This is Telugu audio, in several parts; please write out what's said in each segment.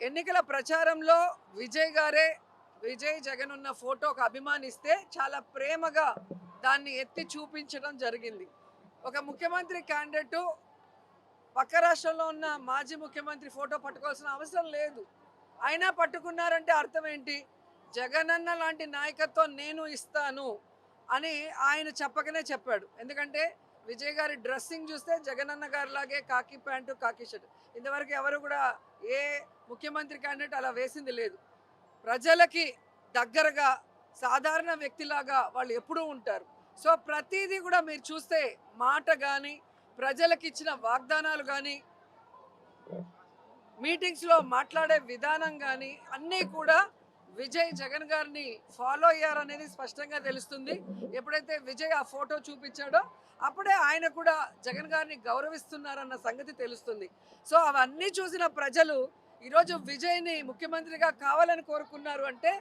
ఎన్నికల ప్రచారంలో విజయ్ గారే విజయ్ జగన్ ఉన్న ఫోటోకు అభిమానిస్తే చాలా ప్రేమగా దాన్ని ఎత్తి చూపించడం జరిగింది. ఒక ముఖ్యమంత్రి క్యాండిడేట్ పక్క రాష్ట్రంలో ఉన్న మాజీ ముఖ్యమంత్రి ఫోటో పట్టుకోవాల్సిన అవసరం లేదు. అయినా పట్టుకున్నారంటే అర్థం ఏంటి? జగనన్న లాంటి నాయకత్వం నేను ఇస్తాను అని ఆయన చెప్పకనే చెప్పాడు. ఎందుకంటే విజయ్ గారి డ్రెస్సింగ్ చూస్తే జగనన్న గారి లాగే కాకి ప్యాంటు కాకి షర్ట్. ఇంతవరకు ఎవరు కూడా ఏ ముఖ్యమంత్రి క్యాండిడేట్ అలా వేసింది లేదు. ప్రజలకి దగ్గరగా సాధారణ వ్యక్తిలాగా వాళ్ళు ఎప్పుడూ ఉంటారు. సో ప్రతిదీ కూడా మీరు చూస్తే మాట కానీ, ప్రజలకు ఇచ్చిన వాగ్దానాలు కానీ, మీటింగ్స్లో మాట్లాడే విధానం కానీ అన్నీ కూడా విజయ్ జగన్ గారిని ఫాలో అయ్యారనేది స్పష్టంగా తెలుస్తుంది. ఎప్పుడైతే విజయ్ ఆ ఫోటో చూపించాడో అప్పుడే ఆయన కూడా జగన్ గారిని గౌరవిస్తున్నారన్న సంగతి తెలుస్తుంది. సో అవన్నీ చూసిన ప్రజలు ఈరోజు విజయ్ని ముఖ్యమంత్రిగా కావాలని కోరుకున్నారు అంటే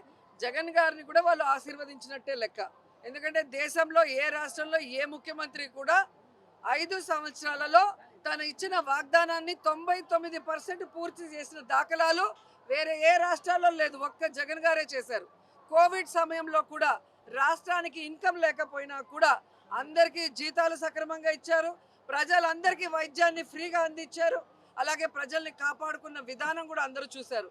జగన్ గారిని కూడా వాళ్ళు ఆశీర్వదించినట్టే లెక్క. ఎందుకంటే దేశంలో ఏ రాష్ట్రంలో ఏ ముఖ్యమంత్రి కూడా 5 సంవత్సరాలలో తను ఇచ్చిన వాగ్దానాన్ని 99% పూర్తి చేసిన దాఖలాలు వేరే ఏ రాష్ట్రాల్లో లేదు. ఒక్క జగన్ గారే చేశారు. కోవిడ్ సమయంలో కూడా రాష్ట్రానికి ఇన్కమ్ లేకపోయినా కూడా అందరికీ జీతాలు సక్రమంగా ఇచ్చారు. ప్రజలందరికీ వైద్యాన్ని ఫ్రీగా అందించారు. అలాగే ప్రజల్ని కాపాడుకున్న విధానం కూడా అందరూ చూశారు.